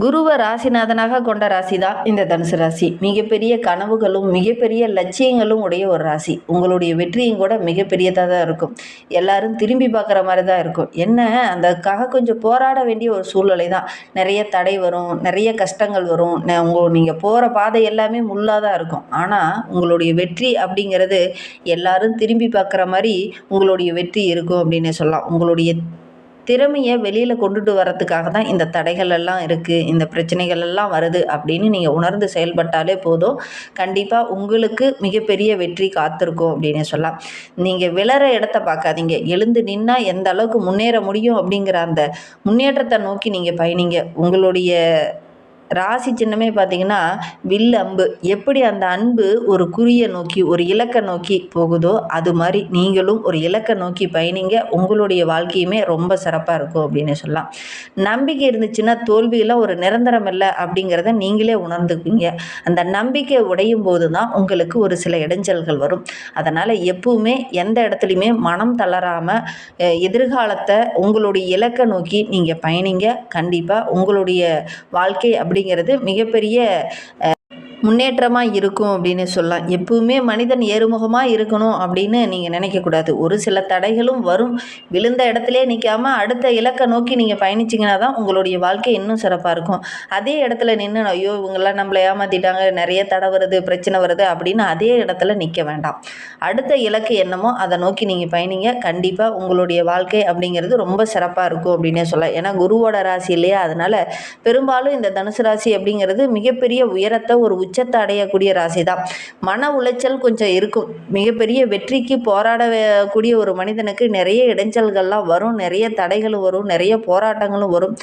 குருவை ராசிநாதனாக கொண்ட ராசி தான் இந்த தனுசு ராசி. மிகப்பெரிய கனவுகளும் மிகப்பெரிய லட்சியங்களும் உடைய ஒரு ராசி. உங்களுடைய வெற்றியும் கூட மிகப்பெரியதாக தான் இருக்கும். எல்லாரும் திரும்பி பார்க்குற மாதிரி தான் இருக்கும். என்ன அதுக்காக கொஞ்சம் போராட வேண்டிய ஒரு சூழ்நிலை தான். நிறைய தடை வரும், நிறைய கஷ்டங்கள் வரும். நீங்கள் போகிற பாதை எல்லாமே முள்ளாக தான் இருக்கும். ஆனால் உங்களுடைய வெற்றி அப்படிங்கிறது எல்லாரும் திரும்பி பார்க்குற மாதிரி உங்களுடைய வெற்றி இருக்கும் அப்படின்னு சொல்லலாம். உங்களுடைய திறமையை வெளியில் கொண்டுட்டு வரத்துக்காக தான் இந்த தடைகள் எல்லாம் இருக்குது, இந்த பிரச்சனைகள் எல்லாம் வருது அப்படின்னு நீங்கள் உணர்ந்து செயல்பட்டாலே போதும். கண்டிப்பாக உங்களுக்கு மிகப்பெரிய வெற்றி காத்திருக்கும் அப்படின்னு சொல்லலாம். நீங்கள் விளற இடத்த பார்க்காதீங்க. எழுந்து நின்னால் எந்த அளவுக்கு முன்னேற முடியும் அப்படிங்கிற அந்த முன்னேற்றத்தை நோக்கி நீங்கள் பயணிங்க. உங்களுடைய ராசி சின்னமே பார்த்தீங்கன்னா வில் அம்பு. எப்படி அந்த அன்பு ஒரு குறியை நோக்கி ஒரு இலக்கை நோக்கி போகுதோ அது மாதிரி நீங்களும் ஒரு இலக்கை நோக்கி பயணிங்க. உங்களுடைய வாழ்க்கையுமே ரொம்ப சிறப்பாக இருக்கும் அப்படின்னு சொல்லலாம். நம்பிக்கை இருந்துச்சுன்னா தோல்வியெல்லாம் ஒரு நிரந்தரம் இல்லை அப்படிங்கிறத நீங்களே உணர்ந்துக்குவீங்க. அந்த நம்பிக்கை உடையும் போது தான் உங்களுக்கு ஒரு சில இடைஞ்சல்கள் வரும். அதனால் எப்பவுமே எந்த இடத்துலையுமே மனம் தளராமல் எதிர்காலத்தை உங்களுடைய இலக்கை நோக்கி நீங்கள் பயணிங்க. கண்டிப்பாக உங்களுடைய வாழ்க்கை அப்படிங்கிறது மிகப்பெரிய முன்னேற்றமாக இருக்கும் அப்படின்னு சொல்லலாம். எப்பவுமே மனிதன் ஏறுமுகமாக இருக்கணும் அப்படின்னு நீங்கள் நினைக்கக்கூடாது. ஒரு சில தடைகளும் வரும். விழுந்த இடத்துலே நிற்காமல் அடுத்த இலக்கை நோக்கி நீங்கள் பயணிச்சிங்கன்னா தான் உங்களுடைய வாழ்க்கை இன்னும் சிறப்பாக இருக்கும். அதே இடத்துல நின்று ஐயோ இவங்கெல்லாம் நம்மளை ஏமாற்றிட்டாங்க, நிறைய தடை வருது, பிரச்சனை வருது அப்படின்னு அதே இடத்துல நிற்க வேண்டாம். அடுத்த இலக்கு என்னமோ அதை நோக்கி நீங்கள் பயணிங்க. கண்டிப்பாக உங்களுடைய வாழ்க்கை அப்படிங்கிறது ரொம்ப சிறப்பாக இருக்கும் அப்படின்னே சொல்லலாம். ஏன்னா குருவோட ராசி இல்லையா, அதனால் பெரும்பாலும் இந்த தனுசு ராசி அப்படிங்கிறது மிகப்பெரிய உயரத்தை ஒரு உச்சத்தை அடையக்கூடிய ராசி தான். மன உளைச்சல் கொஞ்சம் இருக்கும். மிகப்பெரிய வெற்றிக்கு போராடக்கூடிய ஒரு மனிதனுக்கு நிறைய இடைஞ்சல்கள்லாம் வரும், நிறைய தடைகளும் வரும், நிறைய போராட்டங்களும் வரும்.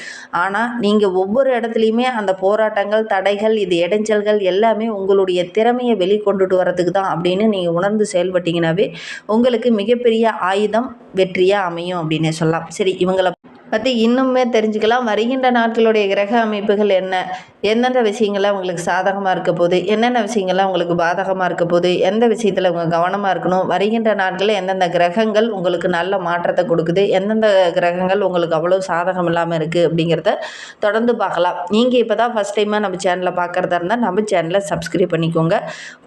ஆனால் நீங்கள் ஒவ்வொரு இடத்துலையுமே அந்த போராட்டங்கள், தடைகள், இது இடைஞ்சல்கள் எல்லாமே உங்களுடைய திறமையை வெளிக்கொண்டுட்டு வரதுக்கு தான் அப்படின்னு நீங்கள் உணர்ந்து செயல்பட்டீங்கன்னாவே உங்களுக்கு மிகப்பெரிய ஆயுதம் வெற்றியாக அமையும் அப்படின்னே சொல்லலாம். சரி, இவங்களை பற்றி இன்னுமே தெரிஞ்சுக்கலாம். வருகின்ற நாட்களுடைய கிரக அமைப்புகள் என்ன, எந்தெந்த விஷயங்கள்லாம் உங்களுக்கு சாதகமாக இருக்க போகுது, என்னென்ன விஷயங்கள்லாம் உங்களுக்கு பாதகமாக இருக்க போகுது, எந்த விஷயத்தில் உங்கள் கவனமாக இருக்கணும், வருகின்ற நாட்களில் எந்தெந்த கிரகங்கள் உங்களுக்கு நல்ல மாற்றத்தை கொடுக்குது, எந்தெந்த கிரகங்கள் உங்களுக்கு அவ்வளோ சாதகம் இல்லாமல் இருக்குது அப்படிங்கிறத தொடர்ந்து பார்க்கலாம். நீங்கள் இப்போ தான் ஃபஸ்ட் டைமாக நம்ம சேனலை பார்க்குறதா இருந்தால் நம்ம சேனலை சப்ஸ்கிரைப் பண்ணிக்கோங்க.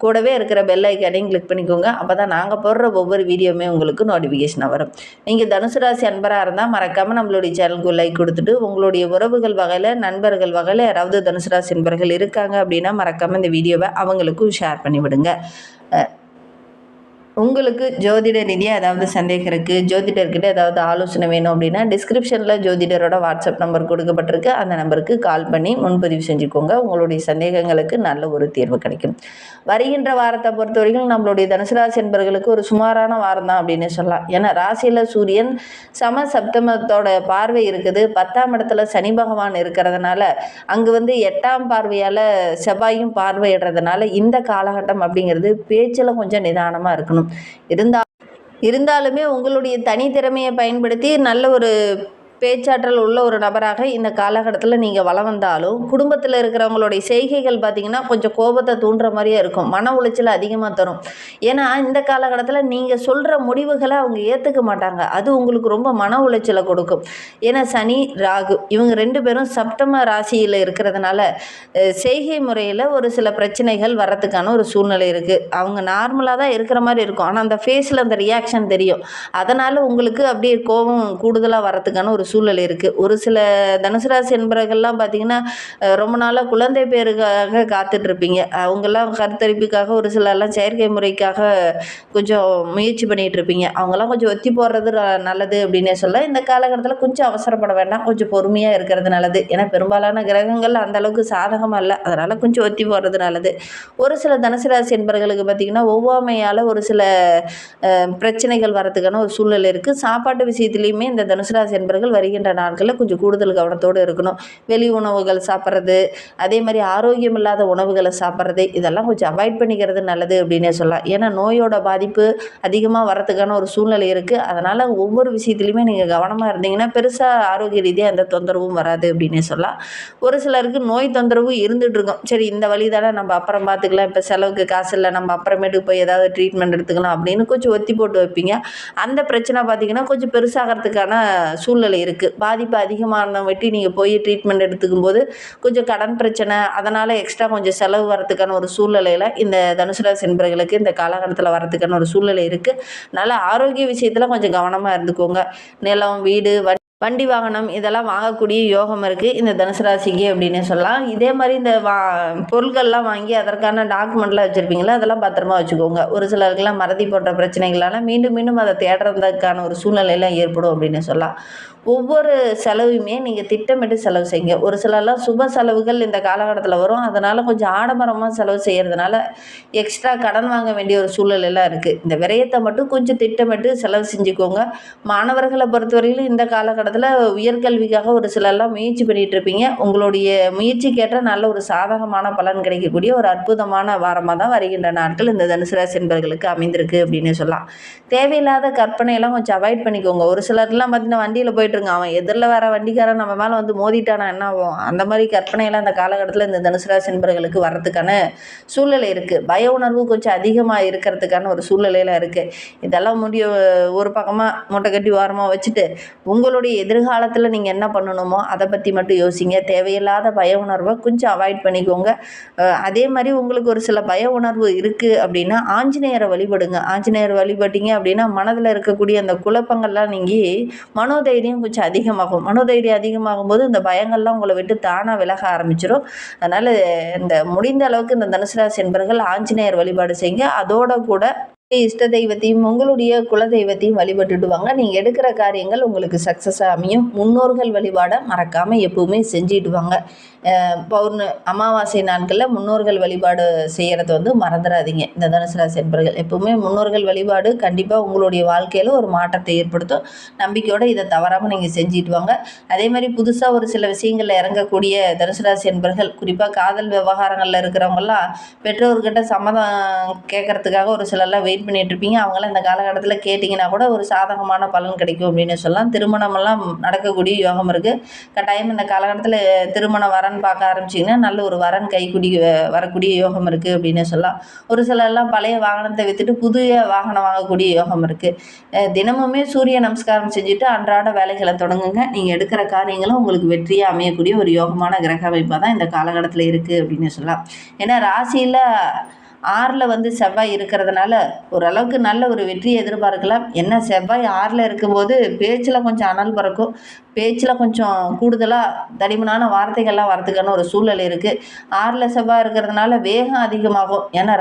கூடவே இருக்கிற பெல் ஐக்கானையும் கிளிக் பண்ணிக்கோங்க. அப்போ தான் நாங்கள் போடுற ஒவ்வொரு வீடியோவுமே உங்களுக்கு நோட்டிஃபிகேஷனாக வரும். நீங்கள் தனுசு ராசி அன்பராக இருந்தால் மறக்காமல் நம்மளுடைய சேனலுக்கு லைக் கொடுத்துட்டு உங்களுடைய உறவுகள் வகையில், நண்பர்கள் வகையில் யாராவது தனுசு ராசி நண்பர்கள் இருக்காங்க அப்படின்னா மறக்காமல் இந்த வீடியோவை அவங்களுக்கும் ஷேர் பண்ணிவிடுங்க. உங்களுக்கு ஜோதிட ரீதியாக ஏதாவது சந்தேகம் இருக்குது, ஜோதிடர்கிட்ட ஏதாவது ஆலோசனை வேணும் அப்படின்னா டிஸ்கிரிப்ஷனில் ஜோதிடரோட வாட்ஸ்அப் நம்பர் கொடுக்கப்பட்டிருக்கு. அந்த நம்பருக்கு கால் பண்ணி முன்பதிவு செஞ்சுக்கோங்க. உங்களுடைய சந்தேகங்களுக்கு நல்ல ஒரு தீர்வு கிடைக்கும். வருகின்ற வாரத்தை பொறுத்த வரைக்கும் நம்மளுடைய தனுசு ராசி என்பவர்களுக்கு ஒரு சுமாரான வாரம் தான் அப்படின்னு சொல்லலாம். ஏன்னா ராசியில் சூரியன் சப்தமத்தோட பார்வை இருக்குது. 10ஆம் இடத்துல சனி பகவான் இருக்கிறதுனால அங்கே 8ஆம் பார்வையால் செவ்வாயும் பார்வையிடுறதுனால இந்த காலகட்டம் அப்படிங்கிறது பேச்சில் கொஞ்சம் நிதானமாக இருக்கணும். இருந்தாலுமே உங்களுடைய தனித்திறமையை பயன்படுத்தி நல்ல ஒரு பேச்சாற்றல் உள்ள ஒரு நபராக இந்த காலகட்டத்தில் நீங்கள் வளம் வந்தாலும் குடும்பத்தில் இருக்கிறவங்களுடைய செய்கைகள் பார்த்திங்கன்னா கொஞ்சம் கோபத்தை தூண்டுற மாதிரியே இருக்கும். மன உளைச்சல் அதிகமாக தரும். ஏன்னா இந்த காலகட்டத்தில் நீங்கள் சொல்கிற முடிவுகளை அவங்க ஏற்றுக்க மாட்டாங்க. அது உங்களுக்கு ரொம்ப மன உளைச்சலை கொடுக்கும். ஏன்னா சனி ராகு இவங்க 2 பேரும் சப்தம ராசியில் இருக்கிறதுனால செய்கை முறையில் ஒரு சில பிரச்சனைகள் வர்றதுக்கான ஒரு சூழ்நிலை இருக்குது. அவங்க நார்மலாக தான் இருக்கிற மாதிரி இருக்கும். ஆனால் அந்த ஃபேஸில் அந்த ரியாக்ஷன் தெரியும். அதனால் உங்களுக்கு அப்படியே கோபம் கூடுதலாக வர்றதுக்கான ஒரு சூழ்நிலை இருக்குது. ஒரு சில தனுசு ராசி என்பவர்கள்லாம் பார்த்திங்கன்னா ரொம்ப நாளாக குழந்தை பேருக்காக காத்துட்ருப்பீங்க. அவங்கெல்லாம் கருத்தரிப்புக்காக ஒரு சிலர்லாம் செயற்கை முறைக்காக கொஞ்சம் முயற்சி பண்ணிகிட்டு இருப்பீங்க. அவங்கெல்லாம் கொஞ்சம் ஒத்தி போடுறது நல்லது அப்படின்னே சொல்ல. இந்த காலகட்டத்தில் கொஞ்சம் அவசரப்பட வேண்டாம், கொஞ்சம் பொறுமையாக இருக்கிறது நல்லது. ஏன்னா பெரும்பாலான கிரகங்கள் அந்தளவுக்கு சாதகமாக இல்லை. அதனால் கொஞ்சம் ஒத்தி போடுறது நல்லது. ஒரு சில தனுசு ராசி என்பவர்களுக்கு பார்த்திங்கன்னா ஒவ்வாமையால் ஒரு சில பிரச்சனைகள் வரதுக்கான ஒரு சூழ்நிலை இருக்குது. சாப்பாட்டு விஷயத்துலையுமே இந்த தனுசு ராசி என்பவர்கள் வருகின்ற நாட்களில் கொஞ்சம் கூடுதல் கவனத்தோடு இருக்கணும். வெளி உணவுகள் சாப்பிட்றது, அதே மாதிரி ஆரோக்கியம் இல்லாத உணவுகளை சாப்பிட்றது, இதெல்லாம் கொஞ்சம் அவாய்ட் பண்ணிக்கிறது நல்லது அப்படின்னே சொல்லலாம். ஏன்னா நோயோட பாதிப்பு அதிகமாக வரத்துக்கான ஒரு சூழ்நிலை இருக்குது. அதனால் ஒவ்வொரு விஷயத்துலையுமே நீங்கள் கவனமாக இருந்தீங்கன்னா பெருசாக ஆரோக்கிய ரீதியாக எந்த தொந்தரவும் வராது அப்படின்னே சொல்லலாம். ஒரு சிலருக்கு நோய் தொந்தரவு இருந்துகிட்டு இருக்கும். சரி இந்த வழி தானே நம்ம அப்புறம் பார்த்துக்கலாம், இப்போ செலவுக்கு காசு இல்லை, நம்ம அப்புறமேட்டுக்கு போய் ஏதாவது ட்ரீட்மெண்ட் எடுத்துக்கலாம் அப்படின்னு கொஞ்சம் ஒத்தி போட்டு வைப்பீங்க. அந்த பிரச்சனை பார்த்திங்கன்னா கொஞ்சம் பெருசாகிறதுக்கான சூழ்நிலை இருக்குது. பாதிப்பு அதிகமான வெட்டி நீங்கள் போய் ட்ரீட்மெண்ட் எடுத்துக்கும் போது கொஞ்சம் கடன் பிரச்சனை, அதனால் எக்ஸ்ட்ரா கொஞ்சம் செலவு வரத்துக்கான ஒரு சூழ்நிலையில் இந்த தனுசு ராசி என்பவர்களுக்கு இந்த காலகட்டத்தில் வரத்துக்கான ஒரு சூழ்நிலை இருக்குது. அதனால் ஆரோக்கிய விஷயத்தில் கொஞ்சம் கவனமாக இருந்துக்கோங்க. நிலம், வீடு, வண்டி வாகனம் இதெல்லாம் வாங்கக்கூடிய யோகம் இருக்குது இந்த தனுசு ராசிக்கு அப்படின்னு சொல்லலாம். இதே மாதிரி இந்த பொருட்கள்லாம் வாங்கி அதற்கான டாக்குமெண்ட்லாம் வச்சுருப்பீங்களா, அதெல்லாம் பத்திரமா வச்சுக்கோங்க. ஒரு சிலருக்குலாம் மறதி போன்ற பிரச்சனைகளால் மீண்டும் மீண்டும் அதை தேடுறதுக்கான ஒரு சூழ்நிலையெல்லாம் ஏற்படும் அப்படின்னு சொல்லலாம். ஒவ்வொரு செலவுமே நீங்கள் திட்டமிட்டு செலவு செய்யுங்க. ஒரு சிலர்லாம் சுப செலவுகள் இந்த காலகட்டத்தில் வரும். அதனால் கொஞ்சம் ஆடம்பரமாக செலவு செய்கிறதுனால எக்ஸ்ட்ரா கடன் வாங்க வேண்டிய ஒரு சூழ்நிலையெல்லாம் இருக்குது. இந்த விரயத்தை மட்டும் கொஞ்சம் திட்டமிட்டு செலவு செஞ்சுக்கோங்க. மாணவர்களை பொறுத்தவரையிலும் இந்த காலகட்டத்தில் உயர்கல்விக்காக ஒரு சிலர்லாம் முயற்சி பண்ணிகிட்டு இருப்பீங்க. உங்களுடைய முயற்சிக்கேற்ற நல்ல ஒரு சாதகமான பலன் கிடைக்கக்கூடிய ஒரு அற்புதமான வாரமாக தான் வருகின்ற நாட்கள் இந்த தனுசு ராசி என்பவர்களுக்கு அமைந்திருக்கு அப்படின்னு சொல்லலாம். தேவையில்லாத கற்பனையெல்லாம் கொஞ்சம் அவாய்ட் பண்ணிக்கோங்க. ஒரு சிலர்லாம் பார்த்தீங்கன்னா வண்டியில் போயிட்டுருங்க, அவன் எதிரில் வர வண்டிக்காரன் நம்ம மேலே வந்து மோதிட்டானா என்ன ஆகும், அந்த மாதிரி கற்பனையெல்லாம் இந்த காலகட்டத்தில் இந்த தனுசு ராசி என்பவர்களுக்கு வர்றதுக்கான சூழ்நிலை இருக்குது. பய உணர்வு கொஞ்சம் அதிகமாக இருக்கிறதுக்கான ஒரு சூழ்நிலையில் இருக்குது. இதெல்லாம் ஒரு பக்கமாக மூட்டை கட்டி ஓரமாக வச்சுட்டு உங்களுடைய எதிர்காலத்தில் நீங்கள் என்ன பண்ணணுமோ அதை பற்றி மட்டும் யோசிங்க. தேவையில்லாத பய உணர்வை கொஞ்சம் அவாய்ட் பண்ணிக்கோங்க. அதே மாதிரி உங்களுக்கு ஒரு சில பய உணர்வு இருக்குது அப்படின்னா ஆஞ்சநேயரை வழிபடுங்க. ஆஞ்சநேயர் வழிபட்டீங்க அப்படின்னா மனதில் இருக்கக்கூடிய அந்த குழப்பங்கள்லாம் நீங்கி மனோதைரியம் கொஞ்சம் அதிகமாகும். மனோதைரியம் அதிகமாகும் போது இந்த பயங்கள்லாம் உங்களை விட்டு தானாக விலக ஆரம்பிச்சிடும். அதனால் இந்த முடிந்த அளவுக்கு இந்த தனுசு ராசி என்பவர்கள் ஆஞ்சநேயர் வழிபாடு செய்யுங்க. அதோட கூட இஷ்ட தெய்வத்தையும் உங்களுடைய குல தெய்வத்தையும் வழிபட்டுட்டு வாங்க. நீங்கள் எடுக்கிற காரியங்கள் உங்களுக்கு சக்ஸஸாக அமையும். முன்னோர்கள் வழிபாடை மறக்காமல் எப்பவுமே செஞ்சுட்டு வாங்க. அமாவாசை நாட்களில் முன்னோர்கள் வழிபாடு செய்கிறத வந்து மறந்துடாதீங்க. இந்த தனுசு ராசி என்பவர்கள் எப்பவுமே முன்னோர்கள் வழிபாடு கண்டிப்பாக உங்களுடைய வாழ்க்கையில் ஒரு மாற்றத்தை ஏற்படுத்தும். நம்பிக்கையோடு இதை தவறாமல் நீங்கள் செஞ்சுட்டு வாங்க. அதே மாதிரி புதுசாக ஒரு சில விஷயங்களில் இறங்கக்கூடிய தனுசு ராசி என்பவர்கள், குறிப்பாக காதல் விவகாரங்களில் இருக்கிறவங்கலாம் பெற்றோர்கிட்ட சம்மதம் கேட்கறதுக்காக ஒரு சிலர்லாம் வெயிட் பண்ணிட்டு இருப்பீங்க. அவங்களாம் இந்த காலகட்டத்தில் கேட்டிங்கன்னா கூட ஒரு சாதகமான பலன் கிடைக்கும் அப்படின்னு சொல்லலாம். திருமணமெல்லாம் நடக்கக்கூடிய யோகம் இருக்குது. கட்டாயம் இந்த காலகட்டத்தில் திருமணம் வரன் பார்க்க ஆரம்பிச்சிங்கன்னா நல்ல ஒரு வரன் கைக்குடி வரக்கூடிய யோகம் இருக்குது அப்படின்னு சொல்லலாம். ஒரு சிலர்லாம் பழைய வாகனத்தை விற்றுட்டு புதிய வாகனம் வாங்கக்கூடிய யோகம் இருக்குது. தினமுமே சூரிய நமஸ்காரம் செஞ்சுட்டு அன்றாட வேலைகளை தொடங்குங்க. நீங்கள் எடுக்கிற காரியங்களும் உங்களுக்கு வெற்றியாக அமையக்கூடிய ஒரு யோகமான கிரக அமைப்பாக தான் இந்த காலகட்டத்தில் இருக்குது அப்படின்னு சொல்லலாம். ஏன்னா ராசியில் 6ல் வந்து செவ்வாய் இருக்கிறதுனால ஓரளவுக்கு நல்ல ஒரு வெற்றியை எதிர்பார்க்கலாம். என்ன செவ்வாய் 6ல் இருக்கும்போது பேச்சில் கொஞ்சம் அனல் பறக்கும். பேச்சில் கொஞ்சம் கூடுதலாக தடிமனான வார்த்தைகள்லாம் வரதுக்கான ஒரு சூழ்நிலை இருக்குது. 6ல் செவ்வாய் இருக்கிறதுனால வேகம் அதிகமாகும். ஏன்னா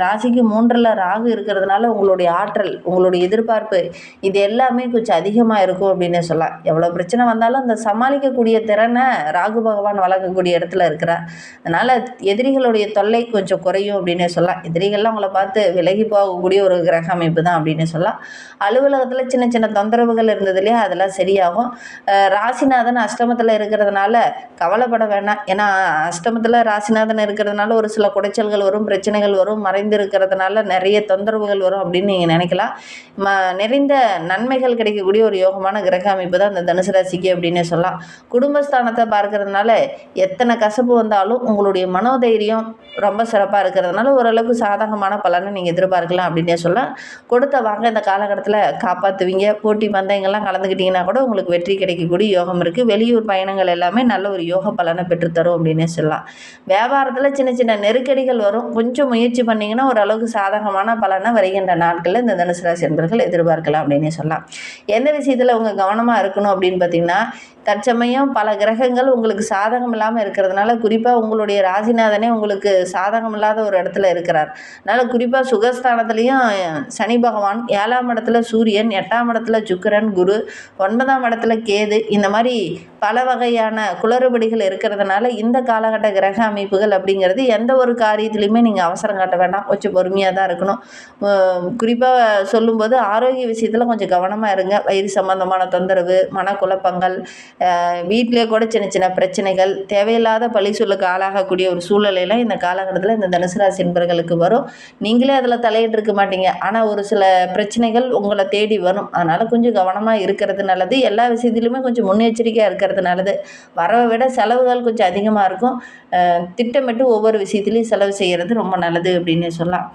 ராசிக்கு 3ல் ராகு இருக்கிறதுனால உங்களுடைய ஆற்றல், உங்களுடைய எதிர்பார்ப்பு இது எல்லாமே கொஞ்சம் அதிகமாக இருக்கும் அப்படின்னு சொல்லலாம். எவ்வளோ பிரச்சனை வந்தாலும் அந்த சமாளிக்கக்கூடிய திறனை ராகு பகவான் வளர்க்கக்கூடிய இடத்துல இருக்கிறார். அதனால் எதிரிகளுடைய தொல்லை கொஞ்சம் குறையும் அப்படின்னு சொல்லலாம். எதிரிகள்லாம் உங்களை பார்த்து விலகி போகக்கூடிய ஒரு கிரக அமைப்பு தான் அப்படின்னு சொல்லலாம். அலுவலகத்தில் சின்ன சின்ன தொந்தரவுகள் இருந்தது இல்லையா, அதெல்லாம் சரியாகும். ராசிநாதன் அஷ்டமத்தில் இருக்கிறதுனால கவலைப்பட வேண்டாம். ஏன்னா அஷ்டமத்தில் ராசிநாதன் இருக்கிறதுனால ஒரு சில குடைச்சல்கள் வரும், பிரச்சனைகள் வரும், மறைந்து இருக்கிறதுனால நிறைய தொந்தரவுகள் வரும் அப்படின்னு நீங்கள் நினைக்கலாம். நிறைந்த நன்மைகள் கிடைக்கக்கூடிய ஒரு யோகமான கிரக அமைப்பு தான் இந்த தனுசு ராசிக்கு அப்படின்னு சொல்லலாம். குடும்பஸ்தானத்தை பார்க்கறதுனால எத்தனை கசப்பு வந்தாலும் உங்களுடைய மனோதைரியம் ரொம்ப சிறப்பாக இருக்கிறதுனால ஓரளவுக்கு சாதகமான பலனை நீங்கள் எதிர்பார்க்கலாம் அப்படின்னே சொல்லலாம். கொடுத்த வாங்க இந்த காலகட்டத்தில் காப்பாற்றுவீங்க. போட்டி பந்தயங்கள்லாம் கலந்துக்கிட்டிங்கன்னா கூட உங்களுக்கு வெற்றி கிடைக்கக்கூடிய யோகம் இருக்குது. வெளியூர் பயணங்கள் எல்லாமே நல்ல ஒரு யோக பலனை பெற்றுத்தரும் அப்படின்னே சொல்லலாம். வியாபாரத்தில் சின்ன சின்ன நெருக்கடிகள் வரும். கொஞ்சம் முயற்சி பண்ணிங்கன்னா ஓரளவுக்கு சாதகமான பலனை வருகின்ற நாட்களில் இந்த தனுசு ராசி என்பவர்கள் எதிர்பார்க்கலாம் அப்படின்னே சொல்லலாம். எந்த விஷயத்தில் உங்கள் கவனமாக இருக்கணும் அப்படின்னு பார்த்தீங்கன்னா, தற்சமயம் பல கிரகங்கள் உங்களுக்கு சாதகம் இல்லாமல் இருக்கிறதுனால, குறிப்பாக உங்களுடைய ராசிநாதனே உங்களுக்கு சாதகம் இல்லாத ஒரு இடத்துல இருக்கிறார். அதனால் குறிப்பாக சுகஸ்தானத்துலேயும் சனி பகவான், 7ஆம் இடத்துல சூரியன், 8ஆம் இடத்துல சுக்கிரன், குரு, 9ஆம் இடத்துல கேது, இந்த மாதிரி பல வகையான குளறுபடிகள் இருக்கிறதுனால இந்த காலகட்ட கிரக அமைப்புகள் அப்படிங்கிறது எந்த ஒரு காரியத்துலையுமே நீங்கள் அவசரம் காட்ட வேண்டாம். கொஞ்சம் பொறுமையாக தான் இருக்கணும். குறிப்பாக சொல்லும்போது ஆரோக்கிய விஷயத்தில் கொஞ்சம் கவனமாக இருங்க. வயிறு சம்பந்தமான தொந்தரவு, மனக்குழப்பங்கள், வீட்டிலே கூட சின்ன சின்ன பிரச்சனைகள், தேவையில்லாத பழி சொல்லுக்கு ஆளாகக்கூடிய ஒரு சூழ்நிலையில் இந்த காலகட்டத்தில் இந்த தனுசு ராசி என்பவர்களுக்கு வரும். நீங்களே அதில் தலையிட்டு இருக்க மாட்டீங்க. ஆனால் ஒரு சில பிரச்சனைகள் உங்களை தேடி வரும். அதனால் கொஞ்சம் கவனமாக இருக்கிறது நல்லது. எல்லா விஷயத்துலையுமே கொஞ்சம் முன்னெச்சரிக்கையாக இருக்கிறது நல்லது. வரவை விட செலவுகள் கொஞ்சம் அதிகமாக இருக்கும். திட்டமிட்டு ஒவ்வொரு விஷயத்துலையும் செலவு செய்கிறது ரொம்ப நல்லது அப்படின்னு சொல்லலாம்.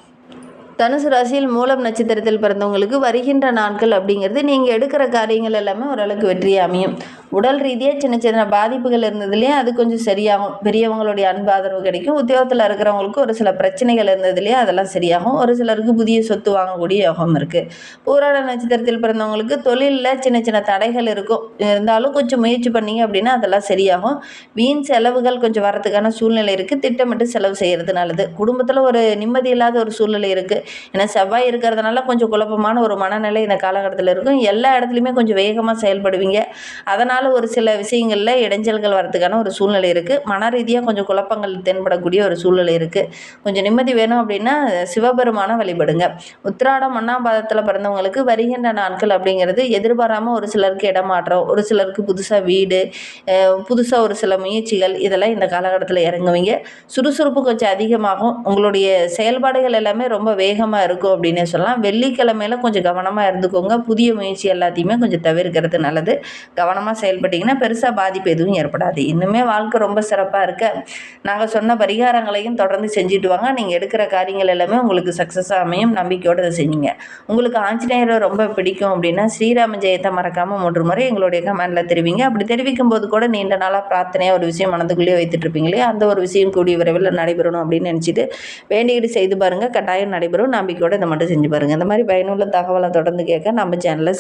தனுசு ராசியில் மூலம் நட்சத்திரத்தில் பிறந்தவங்களுக்கு வருகின்ற நாட்கள் அப்படிங்கிறது நீங்கள் எடுக்கிற காரியங்கள் எல்லாமே ஓரளவுக்கு வெற்றியாக அமையும். உடல் ரீதியாக சின்ன சின்ன பாதிப்புகள் இருந்ததுலேயே அது கொஞ்சம் சரியாகும். பெரியவங்களுடைய அன்பு ஆதரவு கிடைக்கும். உத்தியோகத்தில் இருக்கிறவங்களுக்கு ஒரு சில பிரச்சனைகள் இருந்ததுலேயே அதெல்லாம் சரியாகும். ஒரு சிலருக்கு புதிய சொத்து வாங்கக்கூடிய யோகம் இருக்குது. பூராட நட்சத்திரத்தில் பிறந்தவங்களுக்கு தொழிலில் சின்ன சின்ன தடைகள் இருக்கும். இருந்தாலும் கொஞ்சம் முயற்சி பண்ணீங்க அப்படின்னா அதெல்லாம் சரியாகும். வீண் செலவுகள் கொஞ்சம் வரதுக்கான சூழ்நிலை இருக்குது. திட்டமிட்டு செலவு செய்கிறது நல்லது. குடும்பத்தில் ஒரு நிம்மதி இல்லாத ஒரு சூழ்நிலை இருக்குது. ஏன்னா செவ்வாய் இருக்கிறதுனால கொஞ்சம் குழப்பமான ஒரு மனநிலை இந்த காலகட்டத்தில் இருக்கும். எல்லா இடத்துலையுமே கொஞ்சம் வேகமாக செயல்படுவீங்க. அதனால் ஒரு சில விஷயங்களில் இடைஞ்சல்கள் வரதுக்கான ஒரு சூழ்நிலை இருக்குது. மன ரீதியாக கொஞ்சம் குழப்பங்கள் தென்படக்கூடிய ஒரு சூழ்நிலை இருக்குது. கொஞ்சம் நிம்மதி வேணும் அப்படின்னா சிவபெருமானை வழிபடுங்க. உத்திராடம் 1ஆம் பாதத்தில் பிறந்தவங்களுக்கு வருகின்ற நாட்கள் அப்படிங்கிறது எதிர்பாராமல் ஒரு சிலருக்கு இடமாற்றம், ஒரு சிலருக்கு புதுசாக வீடு, புதுசாக ஒரு சில முயற்சிகள், இதெல்லாம் இந்த காலகட்டத்தில் இறங்குவீங்க. சுறுசுறுப்பு கொஞ்சம் அதிகமாகும். உங்களுடைய செயல்பாடுகள் எல்லாமே ரொம்ப வேகமாக இருக்கும் அப்படின்னே சொல்லலாம். வெள்ளிக்கிழமையில கொஞ்சம் கவனமாக இருந்துக்கோங்க. புதிய முயற்சி எல்லாத்தையுமே கொஞ்சம் தவிர்க்கிறது நல்லது. கவனமாக செயல்பட்டிங்கன்னா பெருசாக பாதிப்பு எதுவும் ஏற்படாது. இன்னுமே வாழ்க்கை ரொம்ப சிறப்பாக இருக்க நாங்கள் சொன்ன பரிகாரங்களையும் தொடர்ந்து செஞ்சுட்டு வாங்க. நீங்கள் எடுக்கிற காரியங்கள் எல்லாமே உங்களுக்கு சக்ஸஸாக அமையும். நம்பிக்கையோடு அதை செஞ்சீங்க. உங்களுக்கு ஆஞ்சநேயரை ரொம்ப பிடிக்கும் அப்படின்னா ஸ்ரீராம ஜெயத்தை மறக்காமல் 3 முறை எங்களுடைய கமெண்டில் தெரிவிங்க. அப்படி தெரிவிக்கும் போது கூட நீண்ட நாளாக பிரார்த்தனையாக ஒரு விஷயம் மனதுக்குள்ளேயே வைத்துட்டு இருப்பீங்களே, அந்த ஒரு விஷயம் கூடிய விரைவில் நடைபெறணும் அப்படின்னு நினச்சிட்டு வேண்டிக்கிட்டு செய்து பாருங்கள். கட்டாயம் நடைபெறும். நம்பிக்கையோடு இதை மட்டும் செஞ்சு பாருங்கள். இந்த மாதிரி பயனுள்ள தகவலை தொடர்ந்து கேட்க நம்ம சேனலை